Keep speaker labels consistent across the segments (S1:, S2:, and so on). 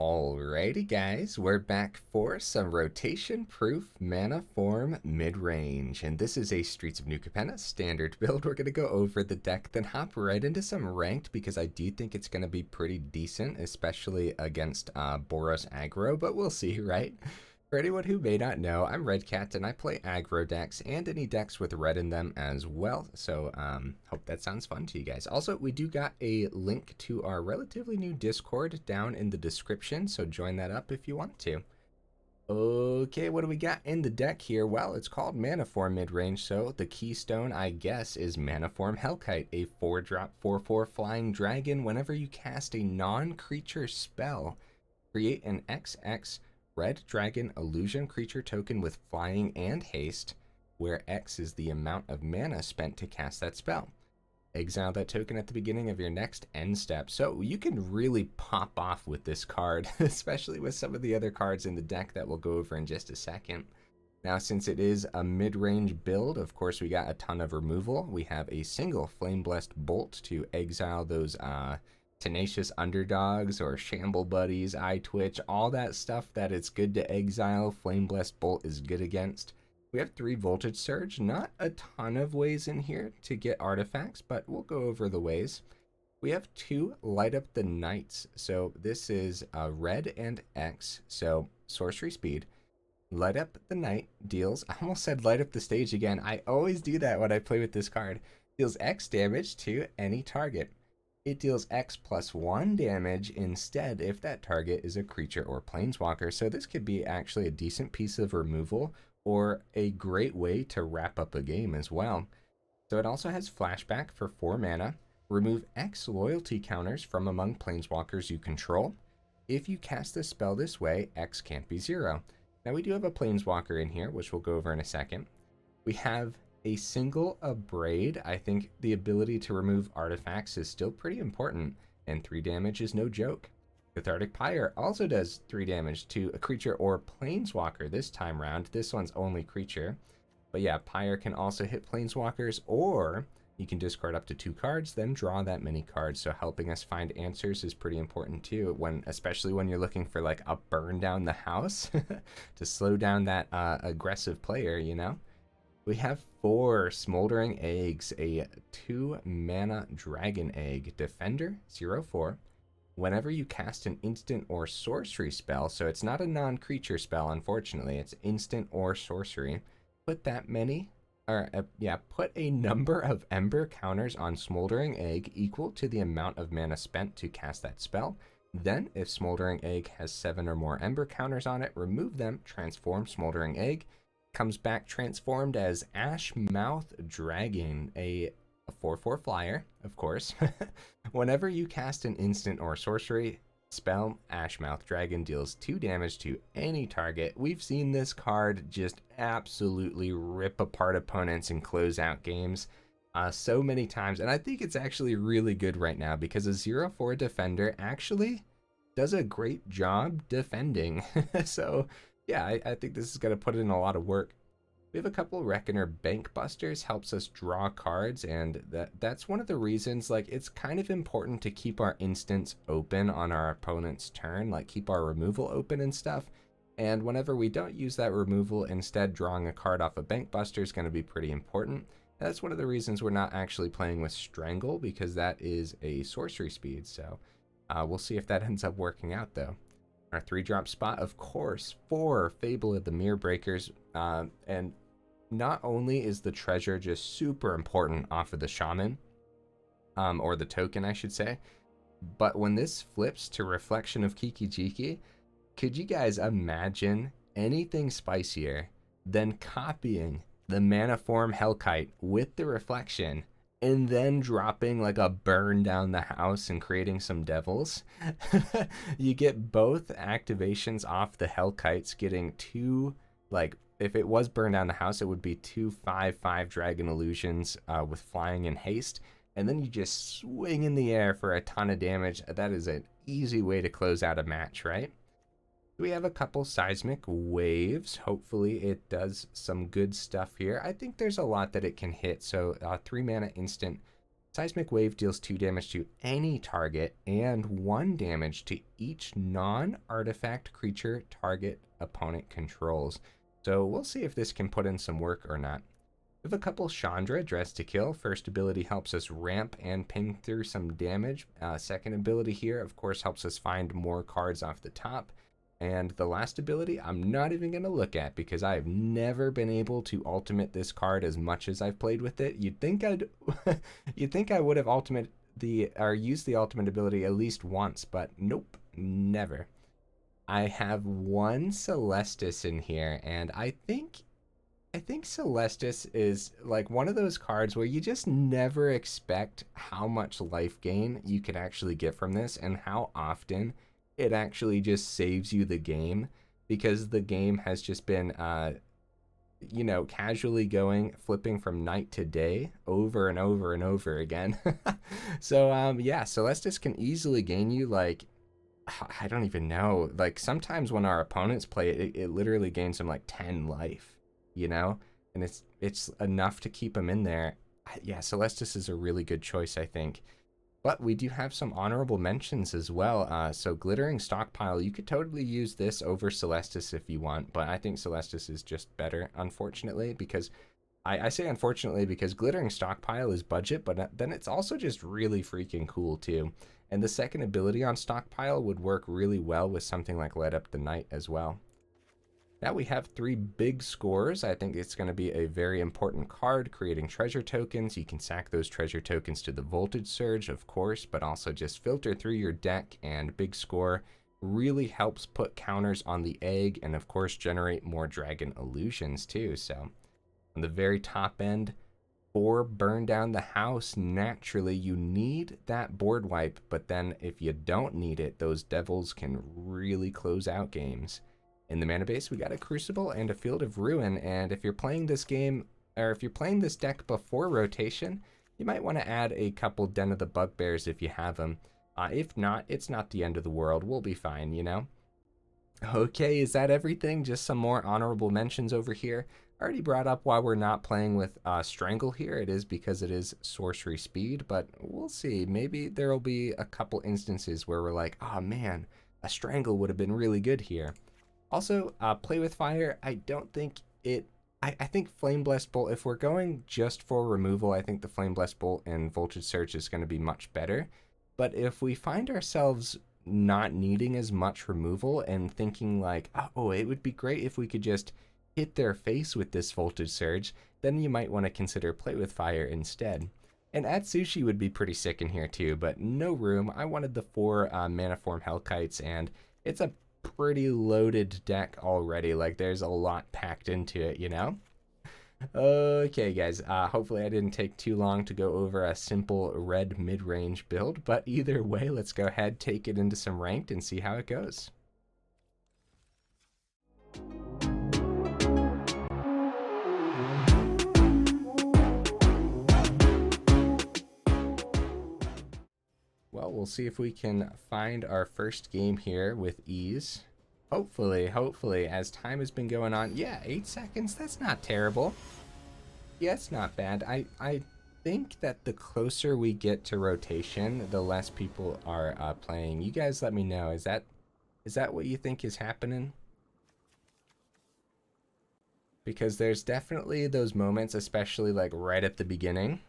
S1: Alrighty guys, we're back for some rotation-proof Manaform Midrange, and this is a Streets of New Capenna standard build. We're going to go over the deck, then hop right into some ranked, because I do think it's going to be pretty decent, especially against Boros aggro, but we'll see, right? For anyone who may not know, I'm Redcat, and I play aggro decks and any decks with red in them as well, so hope that sounds fun to you guys. Also, we do got a link to our relatively new Discord down in the description, so join that up if you want to. Okay, what do we got in the deck here? Well, it's called Manaform Midrange, so the keystone, I guess, is Manaform Hellkite, a 4-drop 4/4 flying dragon. Whenever you cast a non-creature spell, create an XX red dragon illusion creature token with flying and haste, where X is the amount of mana spent to cast that spell. Exile that token at the beginning of your next end step. So you can really pop off with this card, especially with some of the other cards in the deck that we'll go over in just a second. Now, since it is a mid-range build, of course, we got a ton of removal. We have a single Flame Blessed Bolt to exile those Tenacious Underdogs or Shamble Buddies, Eye Twitch, all that stuff that it's good to exile. Flame Blessed Bolt is good against. We have 3 Voltage Surge, not a ton of ways in here to get artifacts, but we'll go over the ways. We have 2 Light Up the Knights, so this is red and X, so sorcery speed. Light Up the Knight deals, I almost said light up the stage again, I always do that when I play with this card, deals X damage to any target. It deals X plus 1 damage instead if that target is a creature or planeswalker, so this could be actually a decent piece of removal or a great way to wrap up a game as well. So it also has flashback for 4 mana, remove X loyalty counters from among planeswalkers you control. If you cast the spell this way, X can't be 0. Now we do have a planeswalker in here, which we'll go over in a second. We have a single Abrade. I think the ability to remove artifacts is still pretty important, and 3 damage is no joke. Cathartic Pyre also does 3 damage to a creature or planeswalker this time round. This one's only creature. But yeah, Pyre can also hit planeswalkers, or you can discard up to 2 cards, then draw that many cards. So helping us find answers is pretty important too, especially when you're looking for like a burn down the house to slow down that aggressive player, you know? We have 4 Smoldering Eggs, a 2 mana dragon egg, defender 0/4. Whenever you cast an instant or sorcery spell, so it's not a non-creature spell, unfortunately, it's instant or sorcery, put that many, put a number of ember counters on Smoldering Egg equal to the amount of mana spent to cast that spell. Then, if Smoldering Egg has 7 or more ember counters on it, remove them, transform Smoldering Egg. Comes back transformed as Ashmouth Dragon, a 4/4 flyer, of course. Whenever you cast an instant or sorcery spell, Ashmouth Dragon deals 2 damage to any target. We've seen this card just absolutely rip apart opponents and close out games so many times, and I think it's actually really good right now because a 0/4 defender actually does a great job defending. So yeah, I think this is going to put in a lot of work. We have a couple Reckoner Bankbusters, helps us draw cards, and that's one of the reasons, like, it's kind of important to keep our instants open on our opponent's turn, like keep our removal open and stuff. And whenever we don't use that removal, instead drawing a card off a Bankbuster is going to be pretty important. And that's one of the reasons we're not actually playing with Strangle, because that is a sorcery speed, so we'll see if that ends up working out though. Our 3-drop spot, of course, for Fable of the Mirror Breakers, and not only is the treasure just super important off of the shaman, or the token I should say, but when this flips to Reflection of Kiki-Jiki, could you guys imagine anything spicier than copying the Manaform Hellkite with the reflection and then dropping like a burn down the house and creating some devils? You get both activations off the Hellkites, getting 2, like, if it was burn down the house, it would be 2 5/5 dragon illusions with flying and haste, and then you just swing in the air for a ton of damage. That is an easy way to close out a match, right? We have a couple Seismic Waves. Hopefully it does some good stuff here. I think there's a lot that it can hit. So 3 mana instant Seismic Wave deals 2 damage to any target and 1 damage to each non-artifact creature target opponent controls. So we'll see if this can put in some work or not. We have a couple Chandra, Dress to Kill. First ability helps us ramp and ping through some damage. Second ability here, of course, helps us find more cards off the top. And the last ability, I'm not even going to look at because I've never been able to ultimate this card as much as I've played with it. You'd think I would have used the ultimate ability at least once, but nope, never. I have one Celestus in here, and I think Celestus is like one of those cards where you just never expect how much life gain you can actually get from this and how often it actually just saves you the game, because the game has just been, casually flipping from night to day over and over and over again. So, yeah, Celestus can easily gain you, like, I don't even know, like, sometimes when our opponents play it, it literally gains them, like, 10 life, and it's enough to keep them in there. Yeah, Celestus is a really good choice, I think. But we do have some honorable mentions as well. So Glittering Stockpile, you could totally use this over Celestus if you want, but I think Celestus is just better, unfortunately, because I say unfortunately because Glittering Stockpile is budget, but then it's also just really freaking cool too. And the second ability on Stockpile would work really well with something like Light Up the Night as well. Now we have 3 big scores. I think it's going to be a very important card, creating treasure tokens. You can sack those treasure tokens to the Voltage Surge, of course, but also just filter through your deck, and big score really helps put counters on the egg and, of course, generate more dragon illusions too. So on the very top end, 4 burn down the house. Naturally, you need that board wipe, but then if you don't need it, those devils can really close out games. In the mana base, we got a Crucible and a Field of Ruin, and if you're playing this game, or if you're playing this deck before rotation, you might want to add a couple Den of the Bugbears if you have them. If not, it's not the end of the world. We'll be fine, Okay, is that everything? Just some more honorable mentions over here. I already brought up why we're not playing with Strangle here. It is because it is sorcery speed, but we'll see. Maybe there will be a couple instances where we're like, oh man, a Strangle would have been really good here. Also, Play with Fire, I don't think it... I think Flame Blessed Bolt, if we're going just for removal, I think the Flame Blessed Bolt and Voltage Surge is going to be much better. But if we find ourselves not needing as much removal and thinking like, oh, it would be great if we could just hit their face with this Voltage Surge, then you might want to consider Play with Fire instead. And Atsushi would be pretty sick in here too, but no room. I wanted the 4 Manaform Hellkites, and it's a pretty loaded deck already. Like, there's a lot packed into it, Okay, guys, hopefully I didn't take too long to go over a simple red mid-range build, but either way, let's go ahead, take it into some ranked, and see how it goes. Well, we'll see if we can find our first game here with ease. Hopefully, as time has been going on. Yeah, 8 seconds, that's not terrible. Yeah, it's not bad. I think that the closer we get to rotation, the less people are playing. You guys let me know. Is that what you think is happening? Because there's definitely those moments, especially like right at the beginning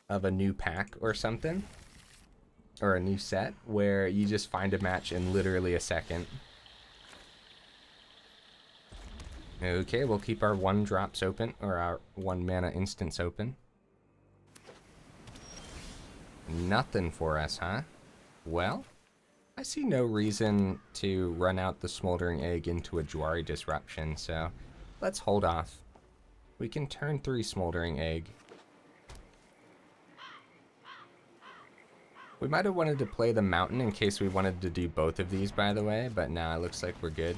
S1: of a new pack or something, or a new set, where you just find a match in literally a second. Okay, we'll keep our 1 drops open, or our 1 mana instance open. Nothing for us, huh? Well, I see no reason to run out the Smoldering Egg into a Jwari Disruption, so let's hold off. We can turn 3 Smoldering Egg. We might have wanted to play the Mountain in case we wanted to do both of these, by the way, but now it looks like we're good.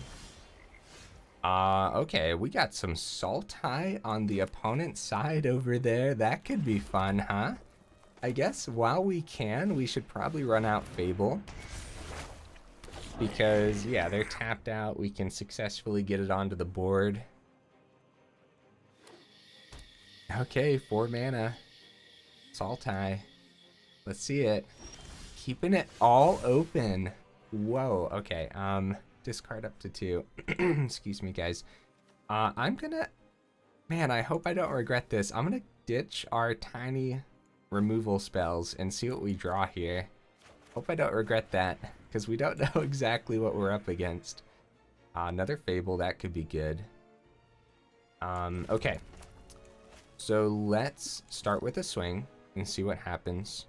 S1: Okay, we got some Sultai on the opponent's side over there. That could be fun, huh? I guess while we can, we should probably run out Fable. Because, yeah, they're tapped out. We can successfully get it onto the board. Okay, 4 mana. Saltai. Let's see it. Keeping it all open. Whoa, okay. Discard up to 2. Excuse me, guys. I'm gonna... Man, I hope I don't regret this. I'm gonna ditch our tiny removal spells and see what we draw here. Hope I don't regret that, because we don't know exactly what we're up against. Another Fable, that could be good. Okay. So let's start with a swing and see what happens.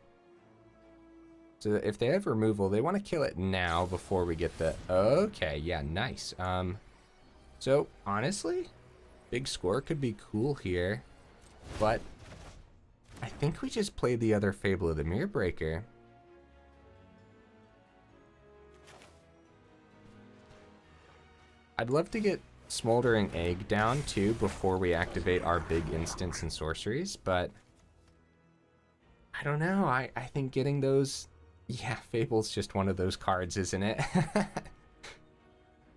S1: So if they have removal, they want to kill it now before we get the... Okay, yeah, nice. So honestly, big score could be cool here, but I think we just played the other Fable of the Mirror Breaker. I'd love to get Smoldering Egg down too before we activate our big instants and sorceries, but I don't know. I think getting those... Yeah, Fable's just one of those cards, isn't it?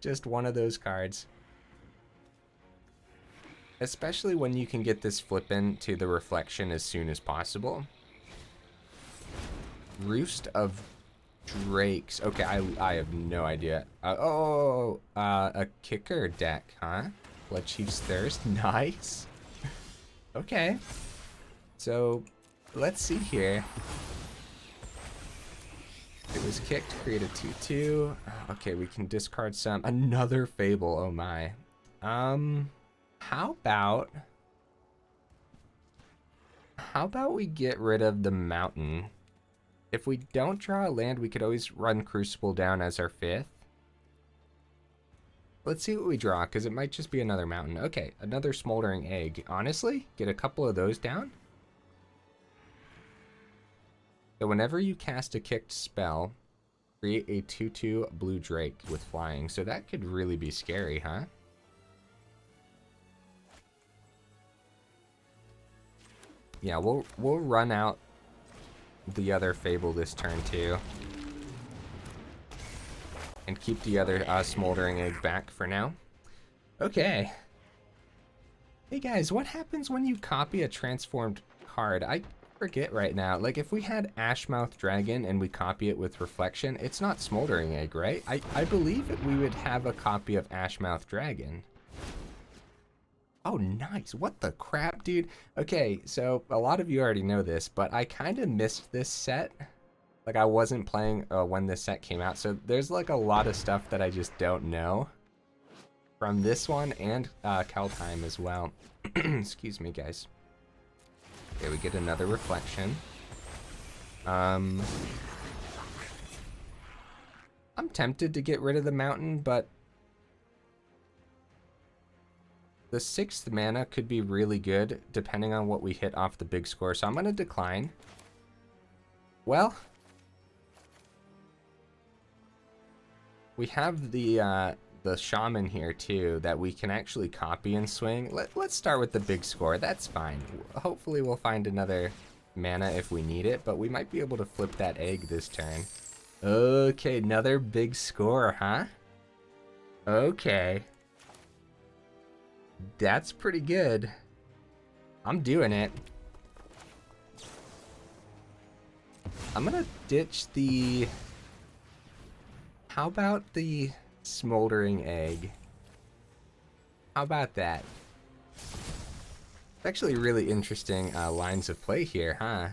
S1: Just one of those cards. Especially when you can get this flippin' to the reflection as soon as possible. Roost of Drakes. Okay, I have no idea. A kicker deck, huh? Blood Chief's Thirst. Nice. Okay. So, let's see here. It was kicked, create a 2/2. Okay, we can discard some. Another Fable, oh my. How about we get rid of the mountain? If we don't draw a land, we could always run Crucible down as our 5th. Let's see what we draw, because it might just be another mountain. Okay, another Smoldering Egg. Honestly, get a couple of those down. So whenever you cast a kicked spell, create a 2/2 blue drake with flying. So that could really be scary, huh? Yeah, we'll run out the other Fable this turn too. And keep the other Smoldering Egg back for now. Okay. Hey guys, what happens when you copy a transformed card? I forget right now. Like if we had Ashmouth Dragon and we copy it with Reflection, it's not Smoldering Egg, right? I believe that we would have a copy of Ashmouth Dragon. Oh, nice. What the crap, dude? Okay, so a lot of you already know this, but I kind of missed this set. Like I wasn't playing when this set came out, so there's like a lot of stuff that I just don't know from this one and Kaldheim as well. Excuse me, guys. Okay, we get another Reflection. I'm tempted to get rid of the mountain, but the 6th mana could be really good depending on what we hit off the big score, so I'm going to decline. Well, we have the shaman here too that we can actually copy and swing. Let's start with the big score. That's fine. Hopefully we'll find another mana if we need it, but we might be able to flip that egg this turn. Okay, another big score, huh? Okay. That's pretty good. I'm doing it. I'm gonna ditch the... How about the Smoldering Egg? How about that? It's actually really interesting lines of play here, huh?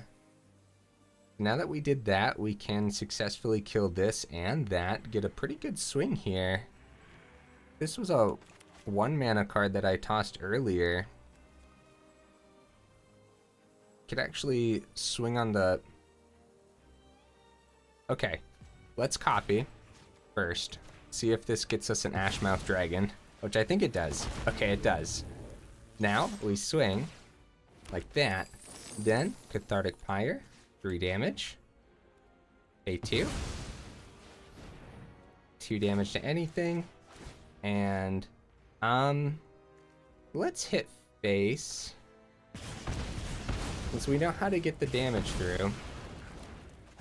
S1: Now that we did that, we can successfully kill this and that, get a pretty good swing here. This was a 1 mana card that I tossed earlier. Could actually swing on the... Okay, let's copy first. See if this gets us an Ashmouth Dragon, which I think it does. Okay, it does. Now we swing like that. Then Cathartic Pyre, 3 damage. A2. 2 damage to anything. And let's hit face, because we know how to get the damage through.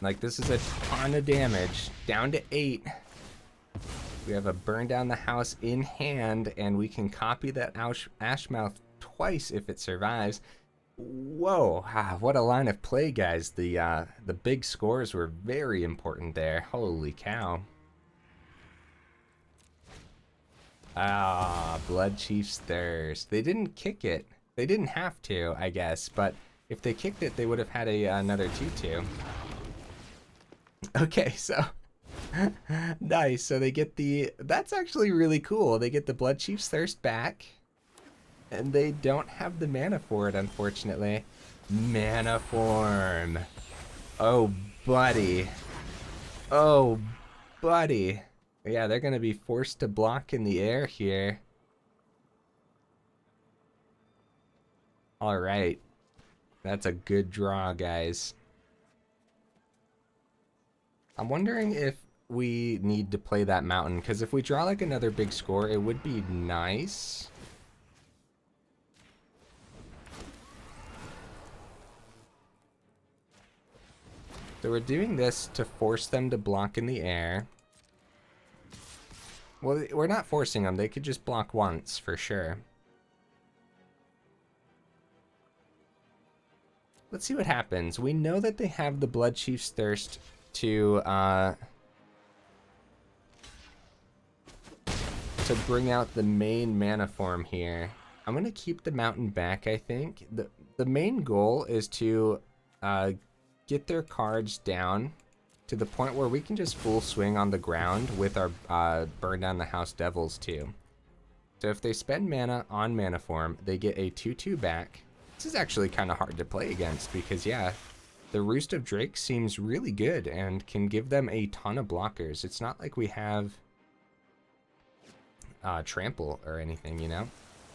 S1: Like this is a ton of damage, down to 8. We have a burn down the house in hand, and we can copy that Ashmouth twice if it survives. Whoa, what a line of play, guys. The big scores were very important there. Holy cow. Ah, Blood Chief's Thirst. They didn't kick it. They didn't have to, I guess, but if they kicked it, they would have had another 2-2. Okay, so nice. So they get that's actually really cool. They get the Blood Chief's Thirst back, and they don't have the mana for it, unfortunately. Manaform. Oh, buddy. Oh, buddy. Yeah, they're going to be forced to block in the air here. All right. That's a good draw, guys. I'm wondering if we need to play that mountain, because if we draw like another big score, it would be nice. So we're doing this to force them to block in the air. Well, we're not forcing them. They could just block once, for sure. Let's see what happens. We know that they have the Blood Chief's Thirst to bring out the main Manaform here. I'm going to keep the mountain back, I think. The main goal is to get their cards down to the point where we can just full swing on the ground with our Burn Down the House Devils too. So if they spend mana on Manaform, they get a 2-2 back. This is actually kind of hard to play against because, yeah, the Roost of Drake seems really good and can give them a ton of blockers. It's not like we have Trample or anything, you know?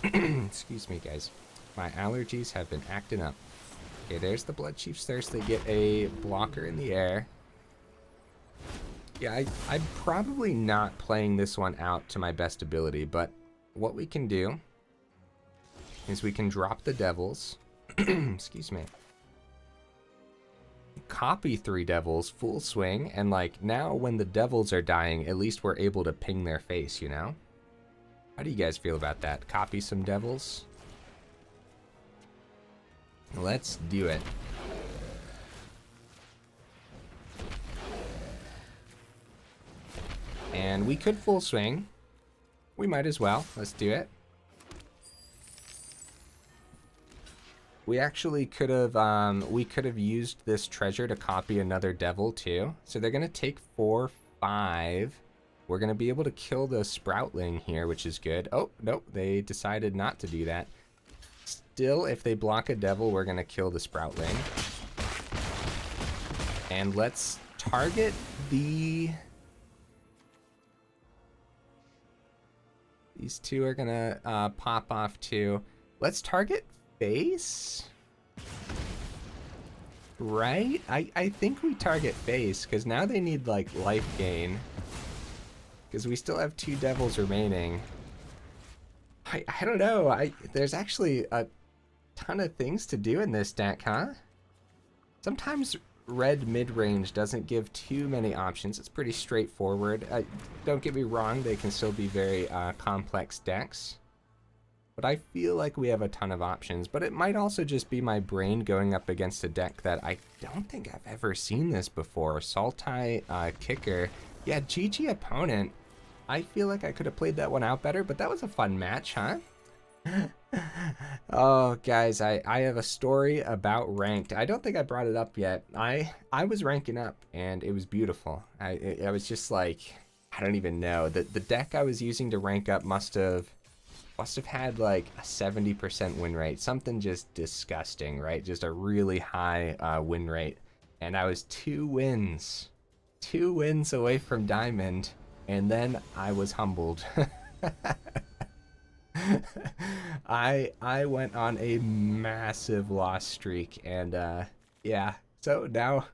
S1: Excuse me, guys. My allergies have been acting up. Okay, there's the Blood Chief's Thirst. They get a blocker in the air. Yeah, I'm probably not playing this one out to my best ability, but what we can do is we can drop the Devils. Excuse me. Copy 3 Devils, full swing, and like now when the Devils are dying, at least we're able to ping their face, you know? How do you guys feel about that? Copy some Devils? Let's do it. And we could full swing. We might as well. Let's do it. We actually could have used this treasure to copy another devil too. So they're gonna take 4, 5. We're gonna be able to kill the Sproutling here, which is good. Oh, nope, they decided not to do that. Still, if they block a devil, we're gonna kill the Sproutling. And let's target the... These two are gonna pop off too. Let's target face. Right? I think we target face, because now they need like life gain. Because we still have 2 devils remaining. I don't know. There's actually a ton of things to do in this deck, huh? Sometimes red mid-range doesn't give too many options. It's pretty straightforward. Don't get me wrong, they can still be very complex decks. But I feel like we have a ton of options. But it might also just be my brain going up against a deck that I don't think I've ever seen this before. Sultai Kicker. Yeah, GG opponent. I feel like I could have played that one out better, but that was a fun match, huh? Oh, guys, I have a story about ranked. I don't think I brought it up yet. I was ranking up, and it was beautiful. I was just like, I don't even know. The deck I was using to rank up must have had like a 70% win rate. Something just disgusting, right? Just a really high win rate. And I was 2 wins away from Diamond, and then I was humbled. I went on a massive loss streak, and yeah, so now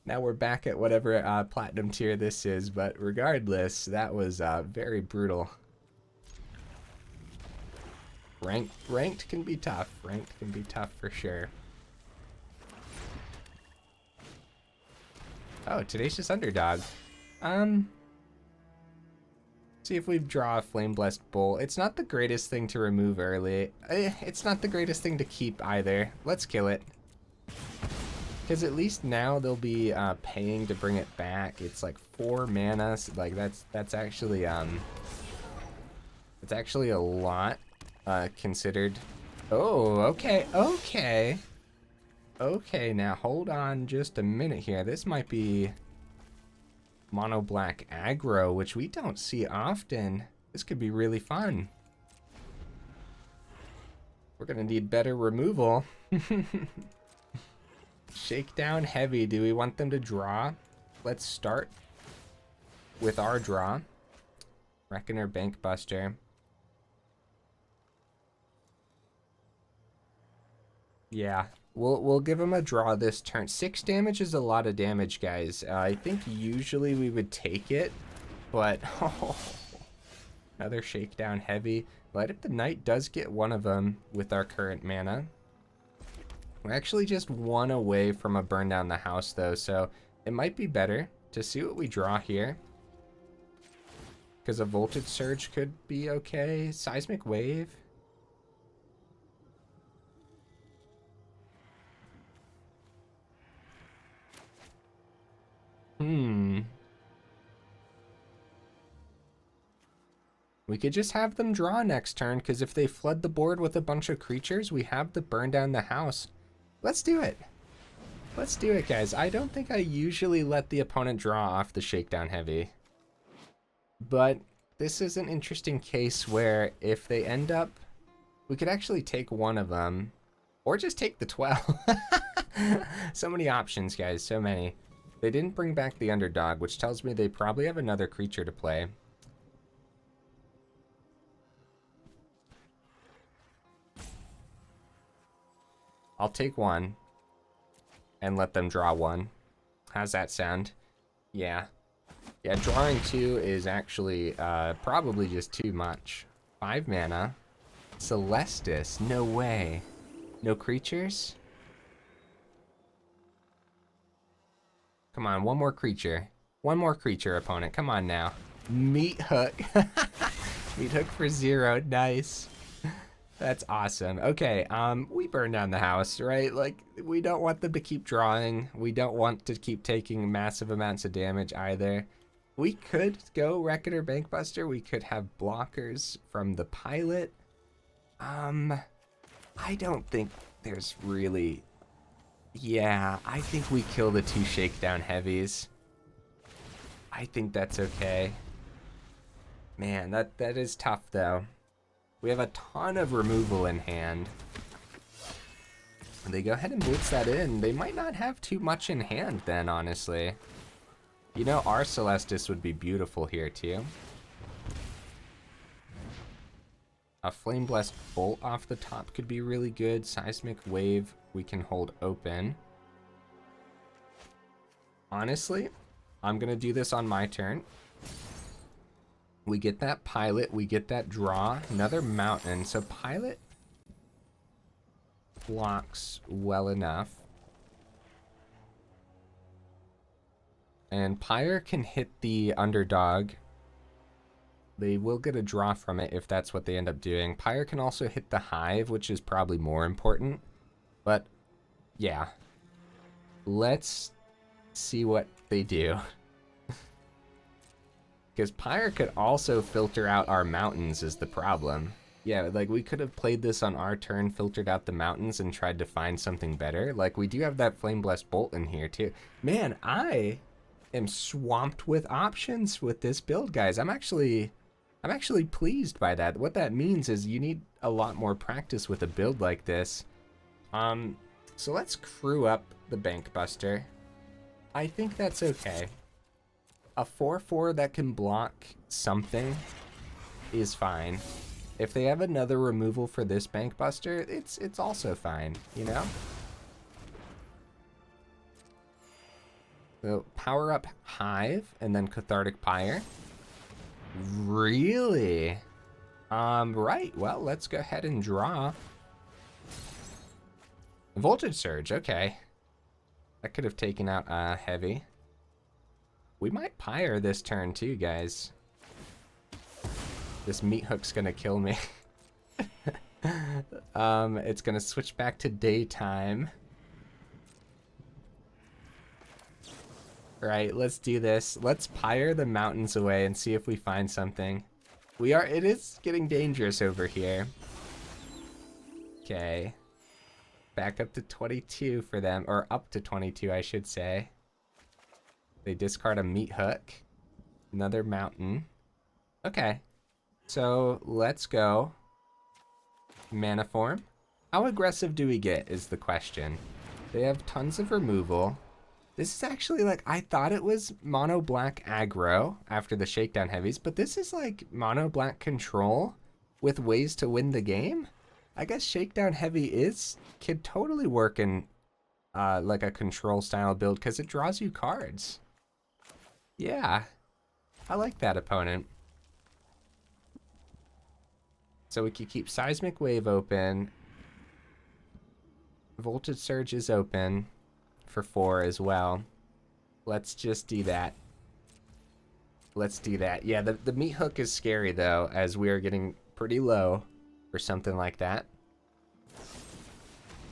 S1: we're back at whatever platinum tier this is, but regardless, that was very brutal. Ranked can be tough. Ranked can be tough for sure. Oh, Tenacious Underdog. See if we draw a Flame Blessed Bolt. It's not the greatest thing to remove early. It's not the greatest thing to keep either. Let's kill it. Because at least now they'll be paying to bring it back. It's like 4 mana. So like that's actually it's actually a lot considered. Oh, okay, okay. Okay, now hold on just a minute here. This might be mono black aggro, which we don't see often. This could be really fun. We're gonna need better removal. Shakedown heavy. Do we want them to draw? Let's start with our draw. Reckoner Bankbuster. Yeah, we'll give him a draw this turn. 6 damage is a lot of damage, guys. I think usually we would take it, but oh, another Shakedown heavy. Light Up the Night does get one of them with our current mana. We're actually just 1 away from a burn down the house though, so it might be better to see what we draw here. Because a Voltage Surge could be okay. Seismic Wave. We could just have them draw next turn, because if they flood the board with a bunch of creatures, we have to burn down the house. Let's do it. Let's do it, guys. I don't think I usually let the opponent draw off the Shakedown heavy. But this is an interesting case where if they end up, we could actually take one of them, or just take the 12. So many options, guys, so many. They didn't bring back the underdog, which tells me they probably have another creature to play. I'll take one and let them draw one. How's that sound? Yeah. Yeah, drawing 2 is actually probably just too much. 5 mana. Celestus, no way. No creatures? Come on, one more creature. One more creature, opponent. Come on now. Meat Hook. Meat Hook for 0. Nice. That's awesome. Okay, we burn down the house, right? Like, we don't want them to keep drawing. We don't want to keep taking massive amounts of damage either. We could go Reckoner Bankbuster. We could have blockers from the pilot. I don't think there's really... Yeah, I think we kill the 2 Shakedown heavies. I think that's okay. Man, that is tough, though. We have a ton of removal in hand. They go ahead and blitz that in. They might not have too much in hand then, honestly. You know, our Celestus would be beautiful here, too. A Flame Blessed Bolt off the top could be really good. Seismic Wave we can hold open. Honestly, I'm going to do this on my turn. We get that pilot, we get that draw, another mountain. So pilot blocks well enough. And Pyre can hit the underdog. They will get a draw from it if that's what they end up doing. Pyre can also hit the hive, which is probably more important. But, yeah. Let's see what they do. Because Pyre could also filter out our mountains is the problem. Yeah, like we could have played this on our turn, filtered out the mountains, and tried to find something better. Like we do have that Flame Blessed Bolt in here too. Man, I am swamped with options with this build, guys. I'm actually pleased by that. What that means is you need a lot more practice with a build like this. So let's crew up the Bankbuster. I think that's okay. A 4/4 that can block something is fine. If they have another removal for this Bankbuster, it's also fine, you know? So power up Hive and then Cathartic Pyre. Really? Right, well, let's go ahead and draw. Voltage Surge, okay. That could have taken out heavy. We might Pyre this turn too, guys. This meat hook's gonna kill me. It's gonna switch back to daytime. Right, let's do this. Let's pyre the mountains away and see if we find something. It is getting dangerous over here. Okay. Back up to 22 for them, or up to 22, I should say. They discard a meat hook. Another mountain. Okay. So, let's go. Manaform. How aggressive do we get is the question. They have tons of removal. This is actually like, I thought it was mono black aggro after the shakedown heavies, but this is like mono black control with ways to win the game. I guess shakedown heavy could totally work in like a control style build because it draws you cards. Yeah, I like that opponent. So we could keep Seismic Wave open. Voltage Surge is open for 4 as well. Let's just do that. Let's do that. Yeah, the meat hook is scary though, as we are getting pretty low for something like that.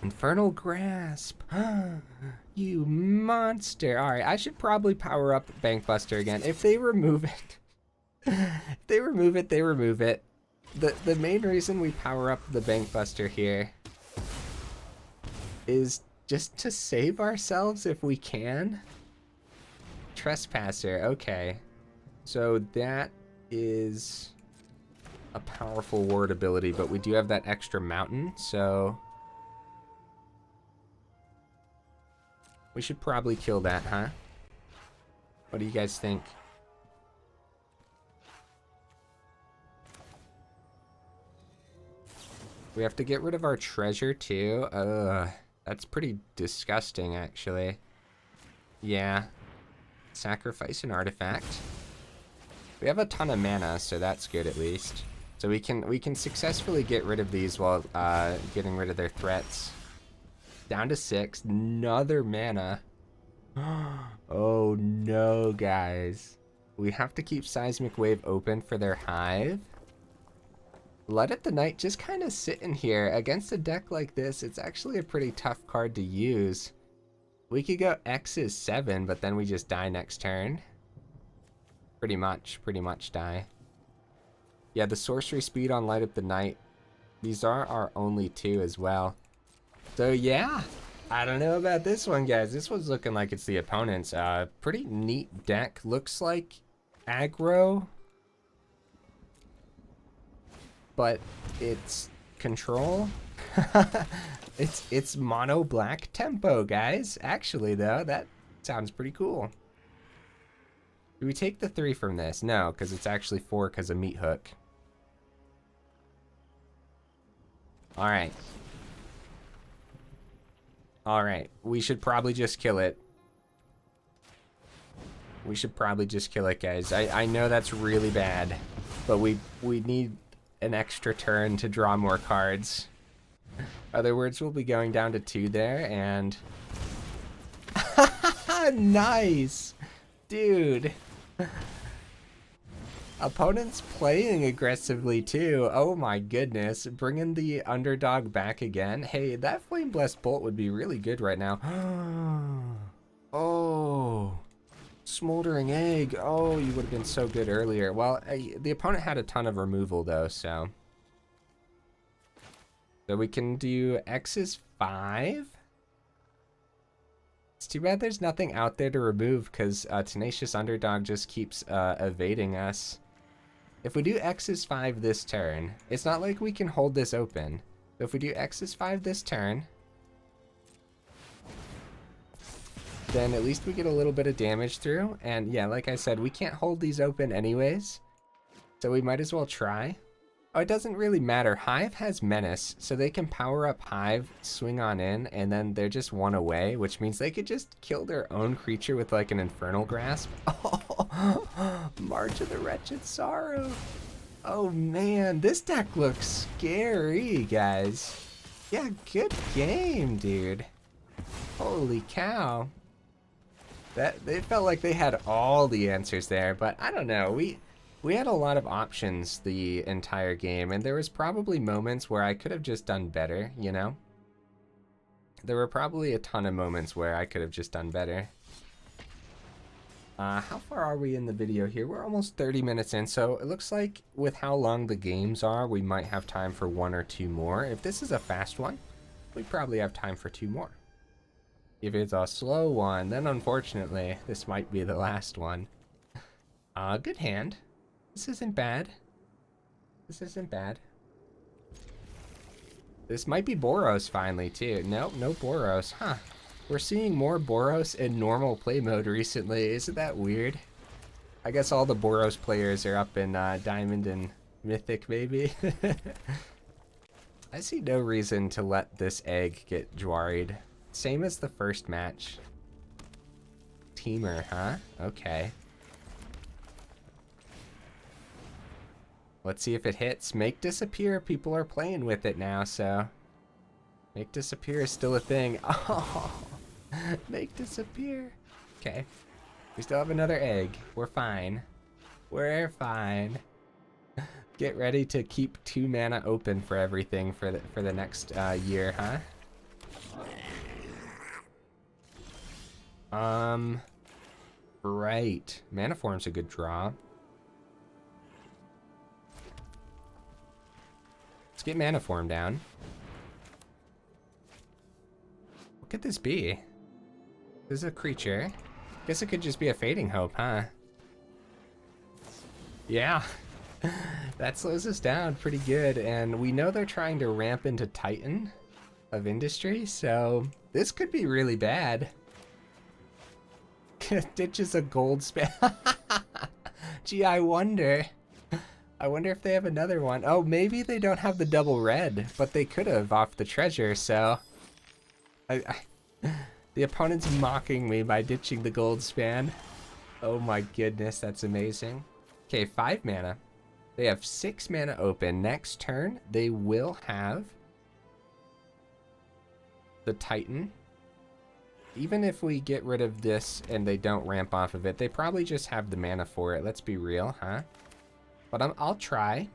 S1: Infernal Grasp. You monster. Alright, I should probably power up Bankbuster again. If they remove it, if they remove it, they remove it. The main reason we power up the Bankbuster here is just to save ourselves if we can. Trespasser, okay. So that is a powerful ward ability, but we do have that extra mountain, so we should probably kill that, huh? What do you guys think? We have to get rid of our treasure too. That's pretty disgusting, actually. Yeah. Sacrifice an artifact. We have a ton of mana, so that's good at least. So we can successfully get rid of these while getting rid of their threats. Down to 6. Another mana. Oh no, guys. We have to keep Seismic Wave open for their hive. Let It the Night just kind of sit in here. Against a deck like this, it's actually a pretty tough card to use. We could go X is 7, but then we just die next turn. Pretty much die. Yeah, the sorcery speed on Light Up the Night. These are our only 2 as well. So yeah, I don't know about this one, guys. This one's looking like it's the opponent's. Pretty neat deck. Looks like aggro, but it's control. it's mono black tempo, guys. Actually though, that sounds pretty cool. Do we take the 3 from this? No, because it's actually 4 because of meat hook. Alright, we should probably just kill it. We should probably just kill it, guys. I know that's really bad, but we need an extra turn to draw more cards. Other words, we'll be going down to 2 there, and nice, dude. Opponent's playing aggressively too. Oh my goodness, bringing the underdog back again. Hey, that Flame Blessed Bolt would be really good right now. Oh, Smoldering Egg. Oh, you would have been so good earlier. Well, the opponent had a ton of removal though, so we can do X is 5. It's too bad there's nothing out there to remove because Tenacious Underdog just keeps evading us. If we do X is 5 this turn, it's not like we can hold this open. So if we do X is 5 this turn, then at least we get a little bit of damage through. And yeah, like I said, we can't hold these open anyways, so we might as well try. Oh, it doesn't really matter. Hive has Menace, so they can power up Hive, swing on in, and then they're just 1 away, which means they could just kill their own creature with like an Infernal Grasp. Oh, March of the Wretched Sorrow. Oh man, this deck looks scary, guys. Yeah, good game, dude. Holy cow. They felt like they had all the answers there, but I don't know. We had a lot of options the entire game, and there was probably moments where I could have just done better, you know? There were probably a ton of moments where I could have just done better. How far are we in the video here? We're almost 30 minutes in, so it looks like with how long the games are, we might have time for 1 or 2 more. If this is a fast one, we probably have time for 2 more. If it's a slow one, then unfortunately, this might be the last one. Good hand. This isn't bad. This isn't bad. This might be Boros finally, too. Nope, no Boros. Huh. We're seeing more Boros in normal play mode recently. Isn't that weird? I guess all the Boros players are up in Diamond and Mythic, maybe. I see no reason to let this egg get Jwari'd. Same as the first match. Teamer, huh? Okay. Let's see if it hits. Make disappear. People are playing with it now, so... Make disappear is still a thing. Oh, make disappear. Okay. We still have another egg. We're fine. We're fine. Get ready to keep 2 mana open for everything for the next year, huh? Right. Manaform's a good draw. Let's get Manaform down. What could this be? This is a creature. Guess it could just be a Fading Hope, huh? Yeah. That slows us down pretty good, and we know they're trying to ramp into Titan of Industry, so this could be really bad. Ditches a gold spam. Gee, I wonder if they have another one. Oh, maybe they don't have the double red, but they could have off the treasure, so... The opponent's mocking me by ditching the gold span. Oh my goodness, that's amazing. Okay, 5 mana. They have 6 mana open. Next turn, they will have the Titan. Even if we get rid of this and they don't ramp off of it, they probably just have the mana for it. Let's be real, huh? But I'll try.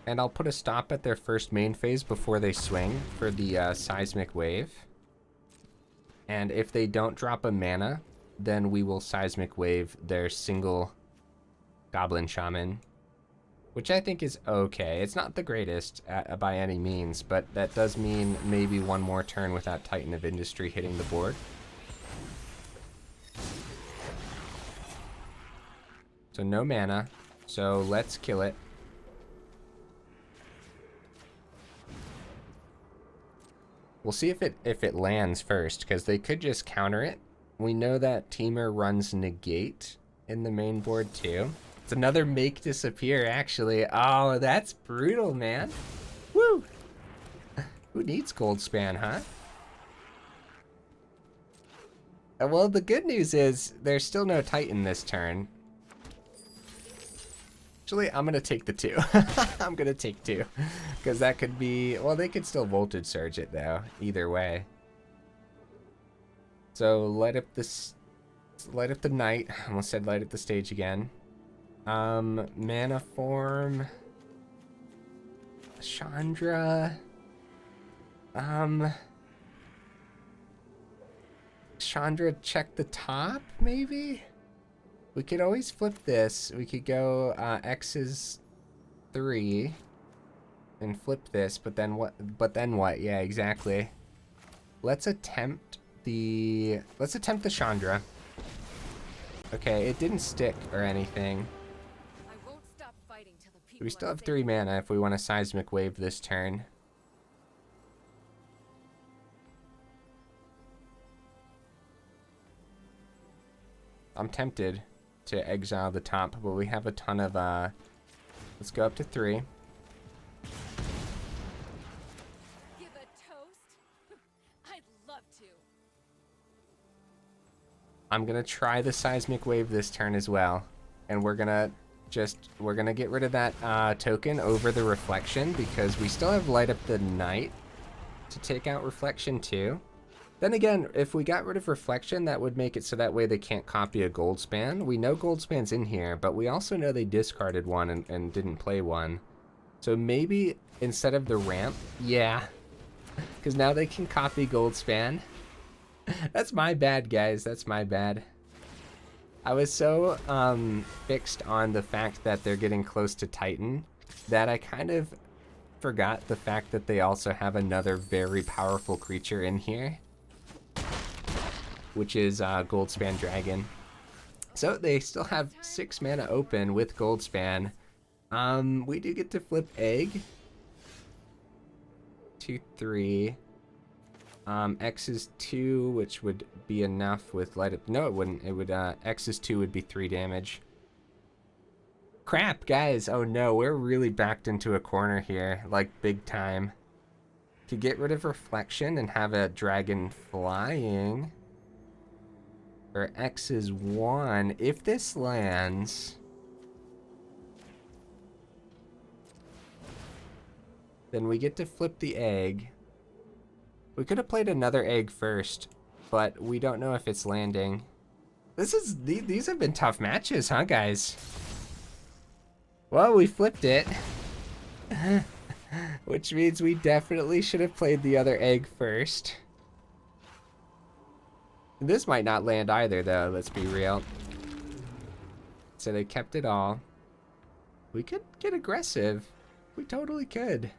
S1: And I'll put a stop at their first main phase before they swing for the Seismic Wave. And if they don't drop a mana, then we will Seismic Wave their single Goblin Shaman. Which I think is okay. It's not the greatest by any means, but that does mean maybe one more turn without Titan of Industry hitting the board. So no mana, so let's kill it. We'll see if it lands first, because they could just counter it. We know that Teamer runs Negate in the main board too. It's another Make Disappear, actually. Oh, that's brutal, man. Woo! Who needs Gold Span, huh? Well, the good news is there's still no Titan this turn. Actually, I'm gonna take the 2. I'm gonna take 2. Because that could be... Well, they could still Voltage Surge it, though. Either way. So, light up the night. I almost said light up the stage again. Manaform. Chandra. Chandra, check the top, maybe? We could always flip this. We could go X's 3 and flip this, but then what? Yeah, exactly. Let's attempt the Chandra. Okay, it didn't stick or anything.
S2: I won't stop fighting till the people
S1: We still have 3 mana if we want to Seismic Wave this turn. I'm tempted to exile the top, but we have a ton of, let's go up to 3.
S2: Give a toast? I'd love to.
S1: I'm gonna try the Seismic Wave this turn as well. And we're gonna get rid of that token over the Reflection, because we still have Light Up the Night to take out Reflection too. Then again, if we got rid of Reflection, that would make it so that way they can't copy a Goldspan. We know Goldspan's in here, but we also know they discarded one and didn't play one. So maybe instead of the ramp, yeah, because now they can copy Goldspan. That's my bad, guys. That's my bad. I was so fixed on the fact that they're getting close to Titan that I kind of forgot the fact that they also have another very powerful creature in here, which is Goldspan Dragon. So they still have 6 mana open with Goldspan. We do get to flip Egg. 2, 3. X is 2, which would be enough with light up. No, it wouldn't. It would, X is 2 would be 3 damage. Crap, guys. Oh no, we're really backed into a corner here, like big time. To get rid of Reflection and have a dragon flying. Or X is 1. If this lands, then we get to flip the egg. We could have played another egg first, but we don't know if it's landing. These have been tough matches, huh, guys? Well, we flipped it. Which means we definitely should have played the other egg first. This might not land either, though, let's be real. So they kept it all. We could get aggressive. We totally could.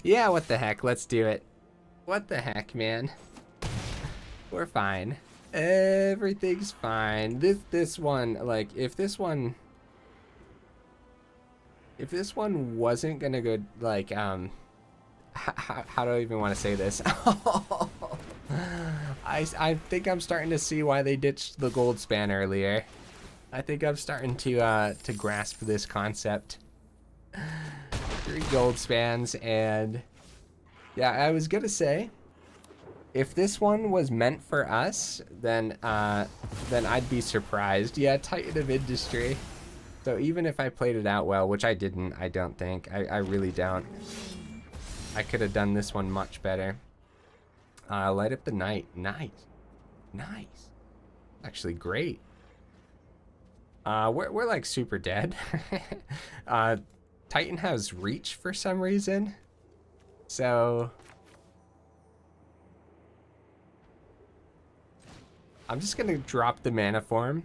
S1: Yeah, what the heck, let's do it. What the heck, man. We're fine. Everything's fine. This one, like, if this one wasn't gonna go, like, how do I even want to say this? I think I'm starting to see why they ditched the Goldspan earlier. I think I'm starting to grasp this concept. 3 Goldspans, and yeah, I was gonna say, if this one was meant for us, then I'd be surprised. Yeah, Titan of Industry. So even if I played it out well, which I didn't, I don't think. I really don't. I could have done this one much better. Light up the night. Nice. Nice. Actually great. We're like super dead. Titan has reach for some reason. So I'm just gonna drop the Manaform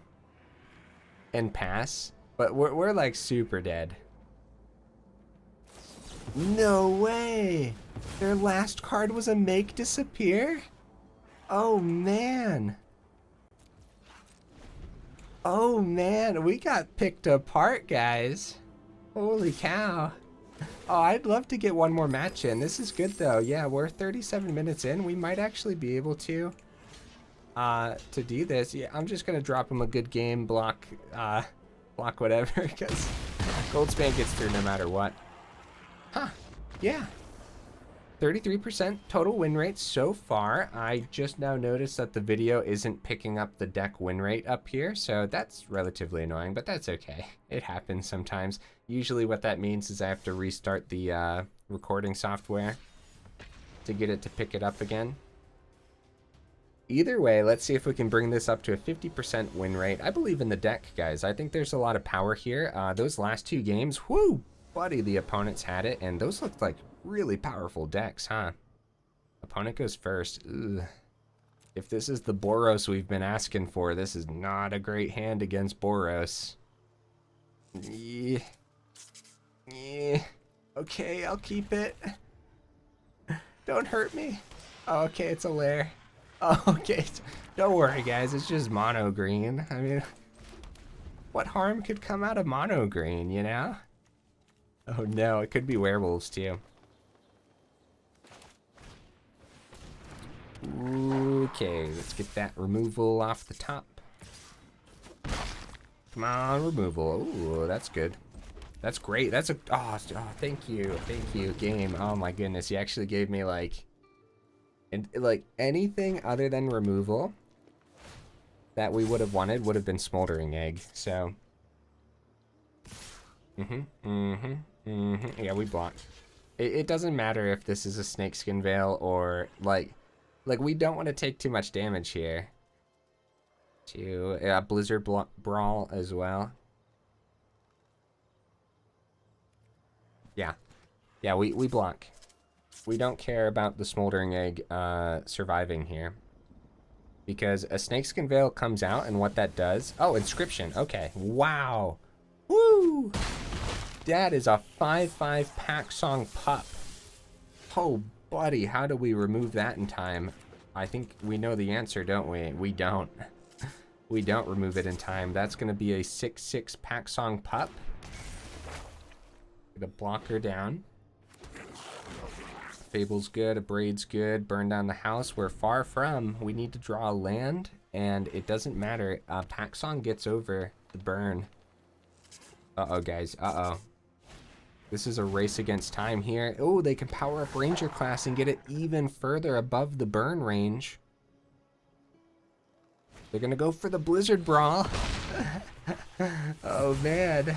S1: and pass. But we're like super dead. No way! Their last card was a Make Disappear? Oh man. Oh man, we got picked apart, guys. Holy cow. Oh, I'd love to get one more match in. This is good though. Yeah, we're 37 minutes in. We might actually be able to do this. Yeah, I'm just gonna drop him a good game, block whatever, because Goldspan gets through no matter what. Huh, yeah. 33% total win rate so far. I just now noticed that the video isn't picking up the deck win rate up here, so that's relatively annoying, but that's okay. It happens sometimes. Usually what that means is I have to restart the recording software to get it to pick it up again. Either way, let's see if we can bring this up to a 50% win rate. I believe in the deck, guys. I think there's a lot of power here. Those last 2 games, whoo, buddy, the opponents had it, and those looked like really powerful decks, huh? Opponent goes first. Ugh. If this is the Boros we've been asking for, this is not a great hand against Boros. Yeah. Yeah. Okay, I'll keep it. Don't hurt me. Oh, okay, it's a lair. Oh, okay. Don't worry, guys. It's just mono green. I mean, what harm could come out of mono green, you know? Oh no, it could be werewolves too. Okay, let's get that removal off the top. Come on, removal. Ooh, that's good. That's great. That's a thank you, game. Oh my goodness, you actually gave me like anything other than removal that we would have wanted would have been Smoldering Egg. So Yeah, we block. It doesn't matter if this is a Snakeskin Veil or like we don't want to take too much damage here. To Blizzard Brawl as well. Yeah, yeah, we block. We don't care about the Smoldering Egg surviving here. Because a Snakeskin Veil comes out, and what that does... Oh, Inscription. Okay. Wow. Woo! That is a 5/5 Pack Song Pup. Oh, buddy, how do we remove that in time? I think we know the answer, don't we? We don't. We don't remove it in time. That's going to be a 6/6 Pack Song Pup. Gonna block her down. Fable's good, Abrade's good, burn down the house. We're far from. We need to draw a land, and it doesn't matter. Pack Song gets over the burn. Uh-oh, guys. Uh-oh. This is a race against time here. Oh, they can power up Ranger class and get it even further above the burn range. They're gonna go for the Blizzard Brawl. Oh, man.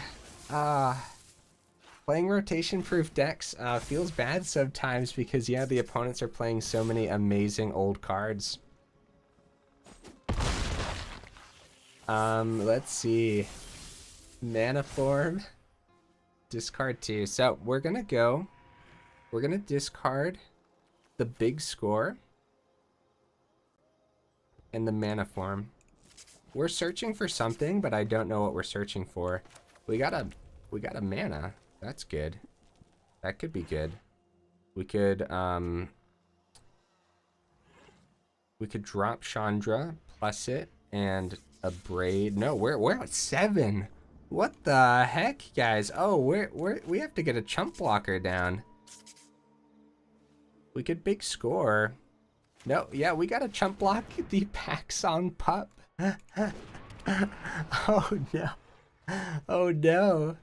S1: Playing rotation-proof decks feels bad sometimes because, yeah, the opponents are playing so many amazing old cards. Let's see. Manaform. Discard 2. So, we're going to discard the big score and the Manaform. We're searching for something, but I don't know what we're searching for. We got a mana. That's good. That could be good. We could drop Chandra, plus it, and Abrade. No, we're at 7. What the heck, guys? Oh, we have to get a chump blocker down. We could big score. No, yeah, we got to chump block the Pack Song Pup. Oh no. Oh no.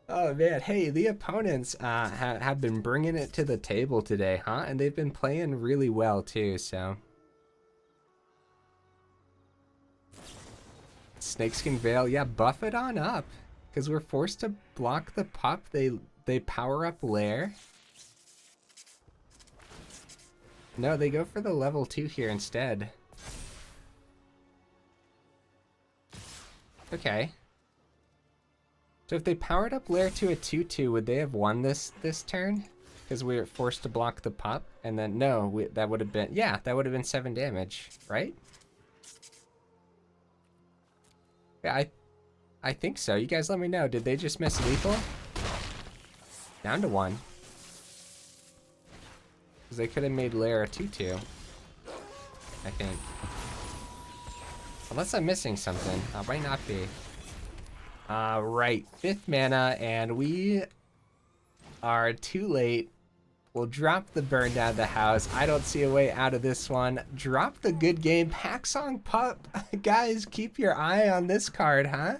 S1: Oh man, hey, the opponents have been bringing it to the table today, huh? And they've been playing really well too, so. Snakeskin Veil, yeah, buff it on up. Because we're forced to block the pup. They power up Lair. No, they go for the level 2 here instead. Okay. So if they powered up Lair to a 2/2, would they have won this turn? Because we were forced to block the pup, and then no, that would have been, yeah, that would have been 7 damage, right? Yeah, I think so. You guys let me know. Did they just miss lethal? Down to 1. Because they could have made Lair a 2/2, I think. Unless I'm missing something. Might not be. Right, 5th mana, and we are too late. We'll drop the burn down the house. I don't see a way out of this one. Drop the good game. Pack Song Pup. Guys, keep your eye on this card, huh?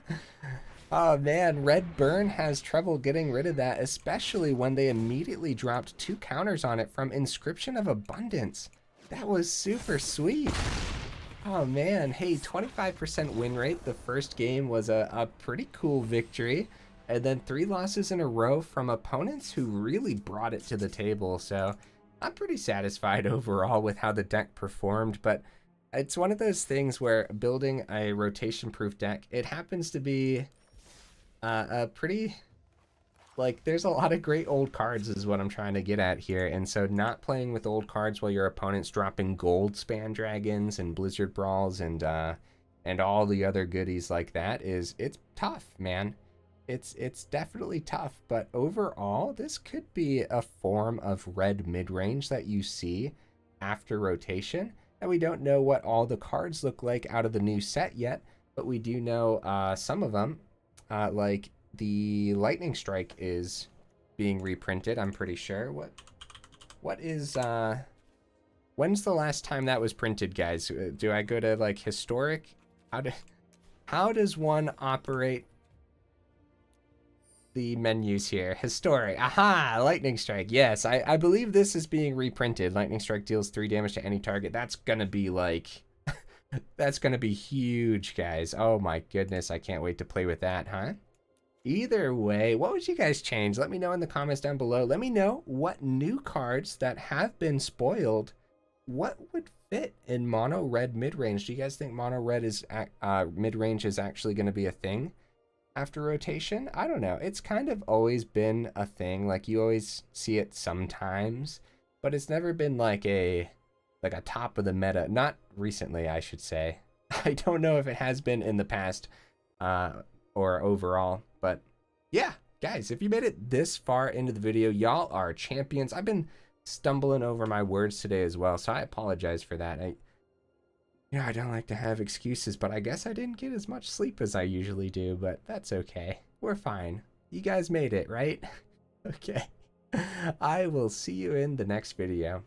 S1: Oh man, Red Burn has trouble getting rid of that, especially when they immediately dropped 2 counters on it from Inscription of Abundance. That was super sweet. Oh man, hey, 25% win rate. The first game was a pretty cool victory. And then 3 losses in a row from opponents who really brought it to the table. So I'm pretty satisfied overall with how the deck performed. But it's one of those things where building a rotation-proof deck, it happens to be a pretty... Like, there's a lot of great old cards is what I'm trying to get at here. And so not playing with old cards while your opponent's dropping gold Span Dragons and Blizzard Brawls and all the other goodies like that it's tough, man. It's definitely tough. But overall, this could be a form of red mid-range that you see after rotation. And we don't know what all the cards look like out of the new set yet. But we do know some of them, like... The Lightning Strike is being reprinted, I'm pretty sure. What is, when's the last time that was printed, guys? Do I go to, like, historic? How does one operate the menus here? Historic. Aha! Lightning Strike. Yes, I believe this is being reprinted. Lightning Strike deals 3 damage to any target. That's gonna be, like... that's gonna be huge, guys. Oh my goodness, I can't wait to play with that, huh? Either way, what would you guys change? Let me know in the comments down below. Let me know what new cards that have been spoiled, what would fit in mono red mid-range. Do you guys think mono red is mid-range is actually going to be a thing after rotation? I don't know. It's kind of always been a thing. Like, you always see it sometimes, but it's never been like a top of the meta. Not recently, I should say. I don't know if it has been in the past or overall, but yeah, guys, if you made it this far into the video, y'all are champions. I've been stumbling over my words today as well, so I apologize for that. I don't like to have excuses, but I guess I didn't get as much sleep as I usually do, but that's okay. We're fine. You guys made it, right? Okay. I will see you in the next video.